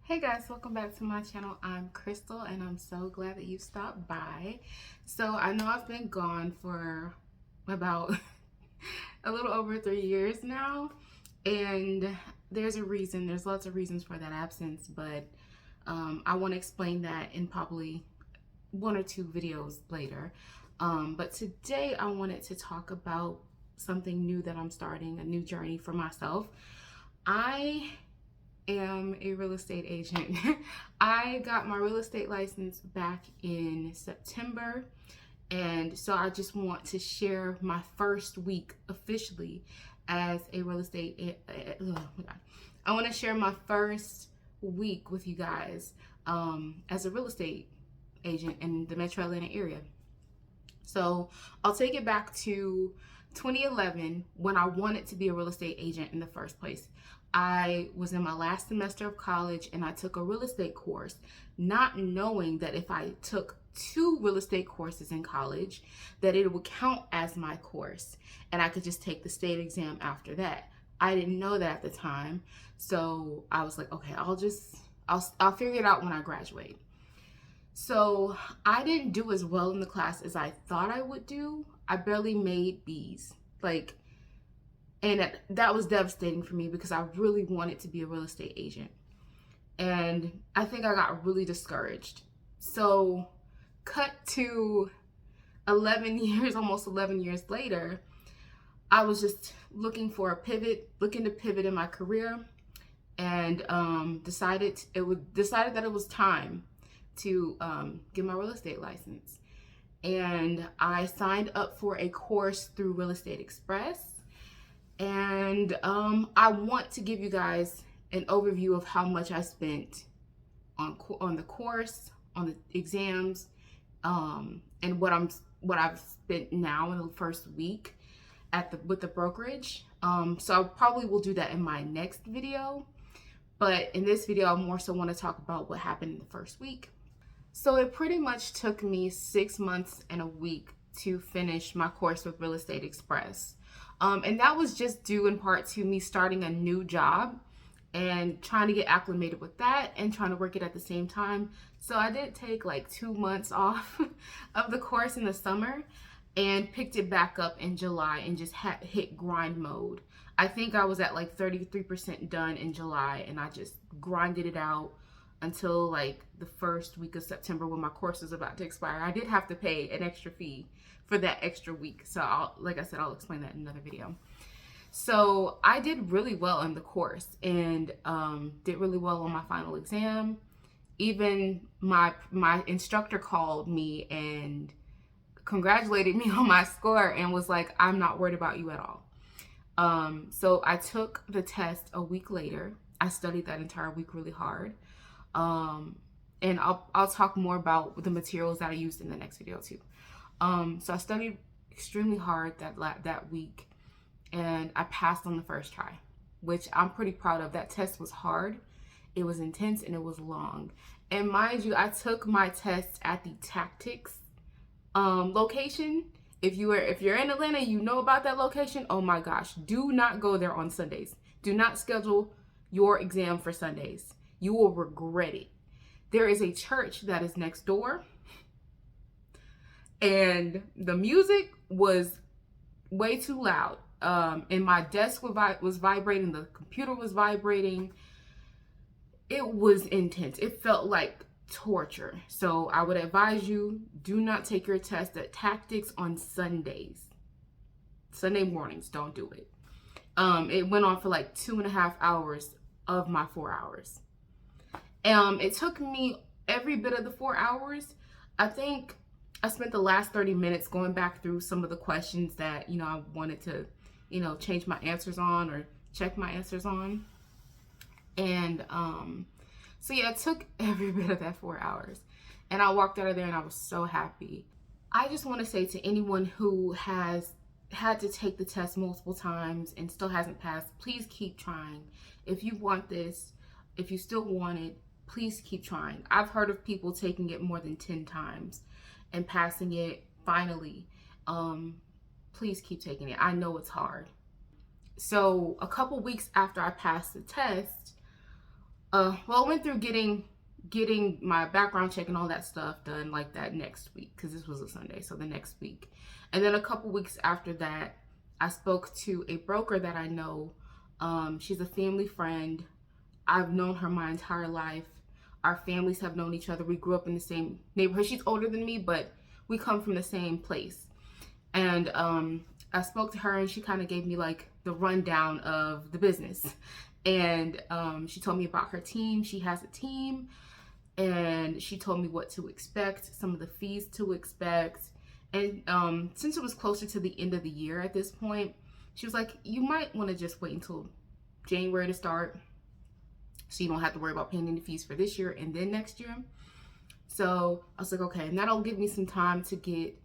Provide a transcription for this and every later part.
Hey guys, welcome back to my channel. I'm Crystal and I'm so glad that you stopped by. So I know I've been gone for about a little over 3 years now, and there's a reason. There's lots of reasons for that absence, but I want to explain that in probably one or two videos later. But today I wanted to talk about something new that I'm starting, a new journey for myself. I am a real estate agent. I got my real estate license back in September, and so I just want to share my first week officially as a real estate. I want to share my first week with you guys as a real estate agent in the Metro Atlanta area. So I'll take it back to 2011 when I wanted to be a real estate agent in the first place. I was in my last semester of college and I took a real estate course, not knowing that if I took two real estate courses in college, that it would count as my course and I could just take the state exam after that. I didn't know that at the time. So I was like, okay, I'll figure it out when I graduate. So I didn't do as well in the class as I thought I would do. I barely made B's. And that was devastating for me because I really wanted to be a real estate agent. And I think I got really discouraged. So cut to 11 years, almost 11 years later, I was just looking for a pivot, looking to pivot in my career, and decided that it was time to get my real estate license. And I signed up for a course through Real Estate Express. And I want to give you guys an overview of how much I spent on the course, on the exams, and what I've spent now in the first week with the brokerage. So I probably will do that in my next video. But in this video, I more so want to talk about what happened in the first week. So it pretty much took me 6 months and a week to finish my course with Real Estate Express. And that was just due in part to me starting a new job and trying to get acclimated with that and trying to work it at the same time. So I did take like 2 months off of the course in the summer and picked it back up in July and just hit grind mode. I think I was at like 33% done in July, and I just grinded it out until like the first week of September when my course was about to expire. I did have to pay an extra fee for that extra week. So like I said, I'll explain that in another video. So I did really well in the course and did really well on my final exam. Even my instructor called me and congratulated me on my score and was like, I'm not worried about you at all. So I took the test a week later. I studied that entire week really hard. And I'll talk more about the materials that I used in the next video too. So I studied extremely hard that week, and I passed on the first try, which I'm pretty proud of. That test was hard, it was intense, and it was long. And mind you, I took my test at the Tactics location. If you're in Atlanta, you know about that location. Oh my gosh, do not go there on Sundays. Do not schedule your exam for Sundays. You will regret it. There is a church that is next door, and the music was way too loud. And my desk was vibrating, the computer was vibrating. It was intense. It felt like torture. So I would advise you, do not take your test at Tactics on Sundays. Sunday mornings, don't do it. It went on for like 2.5 hours of my 4 hours. It took me every bit of the 4 hours. I think I spent the last 30 minutes going back through some of the questions that, I wanted to, change my answers on or check my answers on. And so yeah, it took every bit of that 4 hours. And I walked out of there and I was so happy. I just want to say to anyone who has had to take the test multiple times and still hasn't passed, please keep trying. If you want this, if you still want it, please keep trying. I've heard of people taking it more than 10 times and passing it finally. Please keep taking it. I know it's hard. So a couple weeks after I passed the test, Well, I went through getting my background check and all that stuff done like that next week, because this was a Sunday, so the next week. And then a couple weeks after that, I spoke to a broker that I know. She's a family friend. I've known her my entire life. Our families have known each other. We grew up in the same neighborhood. She's older than me, but we come from the same place. And I spoke to her, and she kind of gave me like the rundown of the business. And she told me about her team. She has a team, and she told me what to expect, some of the fees to expect. And since it was closer to the end of the year at this point, she was like, you might want to just wait until January to start, so you don't have to worry about paying any fees for this year and then next year. So I was like, okay, and that'll give me some time to get,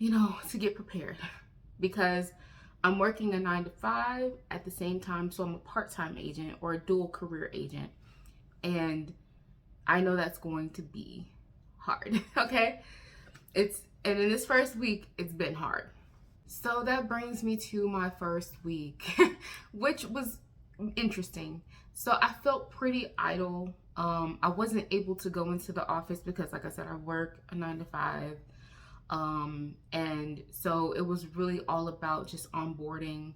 to get prepared, because I'm working a 9 to 5 at the same time. So I'm a part-time agent or a dual career agent. And I know that's going to be hard. Okay. And in this first week, it's been hard. So that brings me to my first week, which was interesting. So I felt pretty idle. I wasn't able to go into the office because, like I said, I work a 9 to 5. And so it was really all about just onboarding.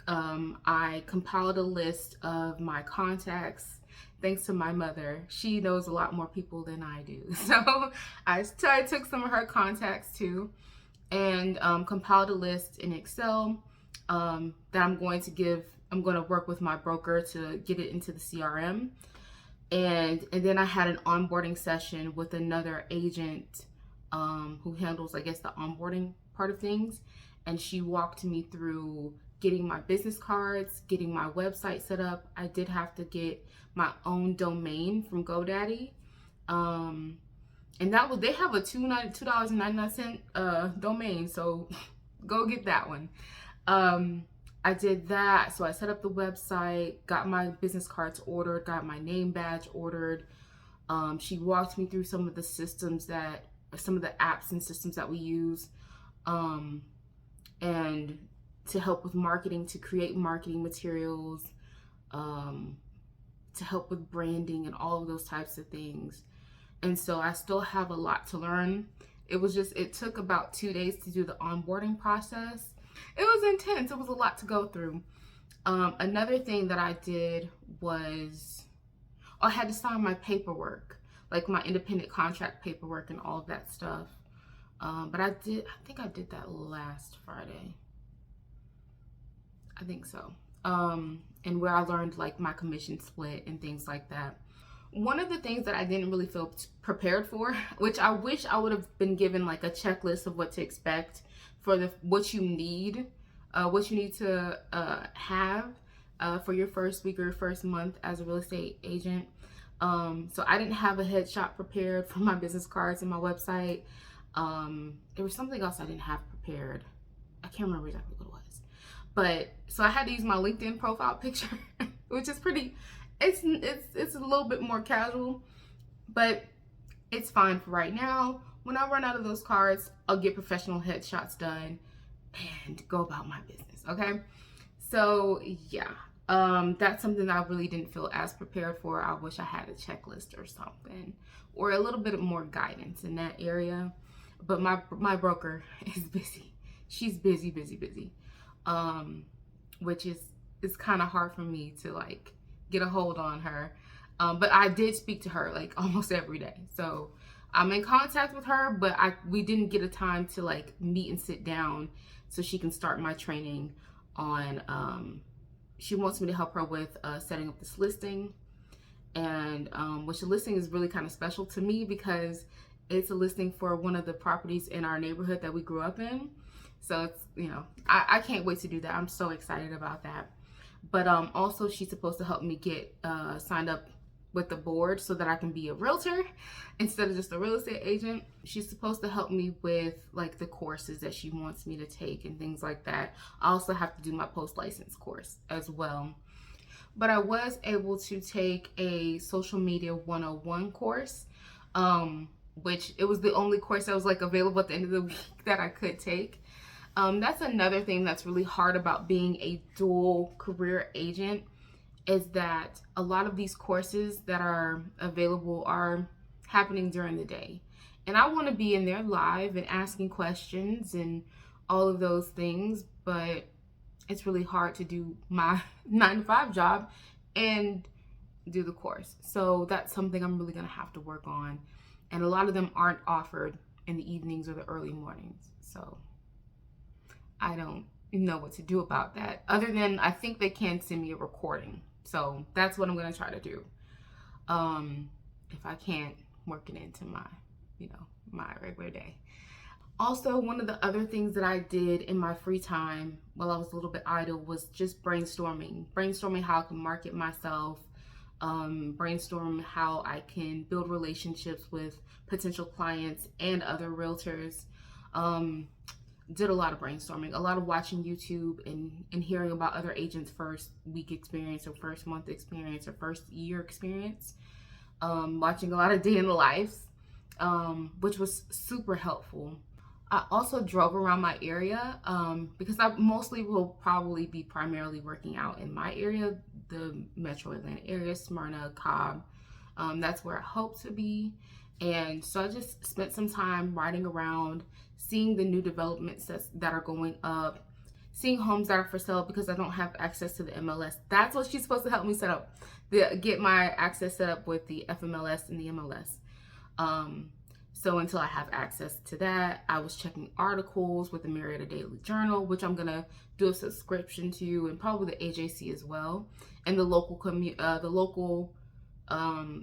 I compiled a list of my contacts. Thanks to my mother, she knows a lot more people than I do. So I took some of her contacts too, and compiled a list in Excel that I'm going to work with my broker to get it into the CRM. And then I had an onboarding session with another agent who handles, I guess, the onboarding part of things. And she walked me through getting my business cards, getting my website set up. I did have to get my own domain from GoDaddy. And they have a $2.99 domain, so go get that one. I did that. So I set up the website, got my business cards ordered, got my name badge ordered. She walked me through some of the apps and systems that we use, and to help with marketing, to create marketing materials, to help with branding and all of those types of things. And so I still have a lot to learn. It took about 2 days to do the onboarding process. It was intense. It was a lot to go through. Another thing that I did was I had to sign my paperwork, like my independent contract paperwork and all of that stuff. But I think I did that last Friday. I think so. And where I learned like my commission split and things like that. One of the things that I didn't really feel prepared for, which I wish I would have been given like a checklist of what to expect for what you need to have for your first week or first month as a real estate agent. So I didn't have a headshot prepared for my business cards and my website. There was something else I didn't have prepared. I can't remember exactly what it was. But so I had to use my LinkedIn profile picture, which is pretty, it's a little bit more casual, but it's fine for right now. When I run out of those cards, I'll get professional headshots done and go about my business. Okay. So yeah, that's something that I really didn't feel as prepared for. I wish I had a checklist or something, or a little bit more guidance in that area. But my broker is busy. She's busy, which is kind of hard for me to like get a hold on her. But I did speak to her like almost every day. So I'm in contact with her, but we didn't get a time to like meet and sit down so she can start my training on, she wants me to help her with setting up this listing. And which the listing is really kind of special to me because it's a listing for one of the properties in our neighborhood that we grew up in. So it's, I can't wait to do that. I'm so excited about that. But also she's supposed to help me get signed up with the board so that I can be a realtor instead of just a real estate agent. She's supposed to help me with like the courses that she wants me to take and things like that. I also have to do my post-license course as well. But I was able to take a social media 101 course, which it was the only course that was like available at the end of the week that I could take. That's another thing that's really hard about being a dual career agent. is that a lot of these courses that are available are happening during the day. And I want to be in there live and asking questions and all of those things, but it's really hard to do my 9 to 5 job and do the course. So that's something I'm really going to have to work on. And a lot of them aren't offered in the evenings or the early mornings. So I don't know what to do about that, other than I think they can send me a recording. So that's what I'm going to try to do. If I can't work it into my, my regular day. Also, one of the other things that I did in my free time while I was a little bit idle was just brainstorming how I can market myself, brainstorm how I can build relationships with potential clients and other realtors. Did a lot of brainstorming, a lot of watching YouTube and hearing about other agents' first week experience or first month experience or first year experience. Watching a lot of day in the lives, which was super helpful. I also drove around my area because I mostly will probably be primarily working out in my area, the Metro Atlanta area, Smyrna, Cobb. That's where I hope to be. And so I just spent some time riding around, seeing the new developments that are going up, seeing homes that are for sale because I don't have access to the MLS. That's what she's supposed to help me set up, get my access set up with the FMLS and the MLS. So until I have access to that, I was checking articles with the Marietta Daily Journal, which I'm gonna do a subscription to, and probably the AJC as well, and the local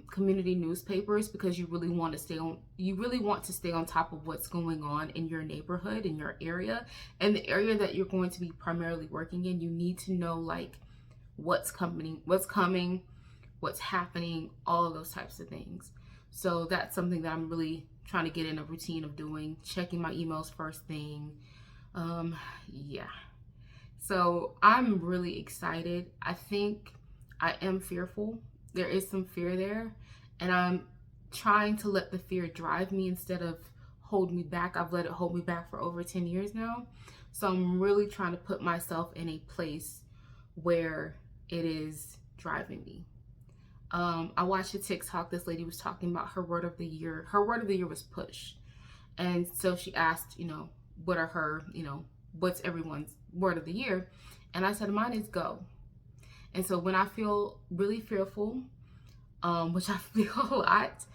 community newspapers, because you really want to stay on top of what's going on in your neighborhood, in your area, and the area that you're going to be primarily working in. You need to know like what's coming, what's happening, all of those types of things. So that's something that I'm really trying to get in a routine of doing, checking my emails first thing. Yeah. So I'm really excited. I think I am fearful. There is some fear there, and I'm trying to let the fear drive me instead of hold me back. I've let it hold me back for over 10 years now. So I'm really trying to put myself in a place where it is driving me. I watched a TikTok. This lady was talking about her word of the year. Her word of the year was push. And so she asked, what are her, what's everyone's word of the year? And I said, mine is go. And so when I feel really fearful, which I feel a lot,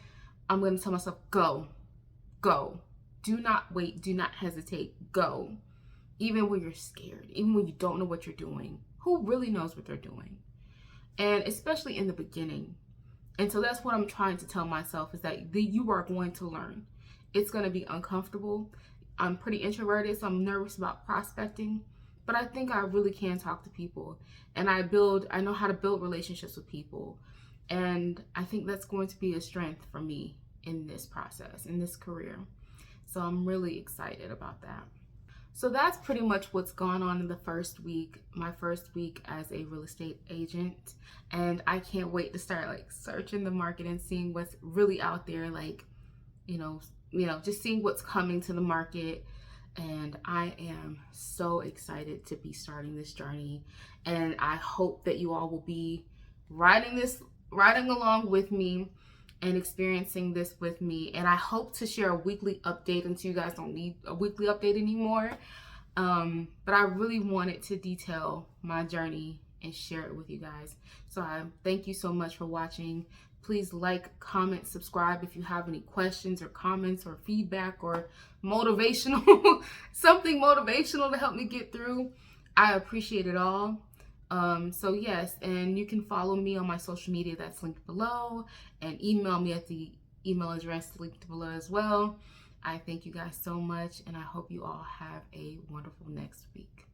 I'm going to tell myself, go. Do not wait. Do not hesitate. Go. Even when you're scared, even when you don't know what you're doing. Who really knows what they're doing? And especially in the beginning. And so that's what I'm trying to tell myself, is that you are going to learn. It's going to be uncomfortable. I'm pretty introverted, so I'm nervous about prospecting. But I think I really can talk to people. And I know how to build relationships with people. And I think that's going to be a strength for me in this process, in this career. So I'm really excited about that. So that's pretty much what's gone on in the first week, my first week as a real estate agent. And I can't wait to start searching the market and seeing what's really out there, just seeing what's coming to the market. And I am so excited to be starting this journey. And I hope that you all will be riding along with me and experiencing this with me. And I hope to share a weekly update until you guys don't need a weekly update anymore. But I really wanted to detail my journey and share it with you guys. So I thank you so much for watching. Please like, comment, subscribe if you have any questions or comments or feedback or motivational, something motivational to help me get through. I appreciate it all. So yes, and you can follow me on my social media that's linked below, and email me at the email address linked below as well. I thank you guys so much, and I hope you all have a wonderful next week.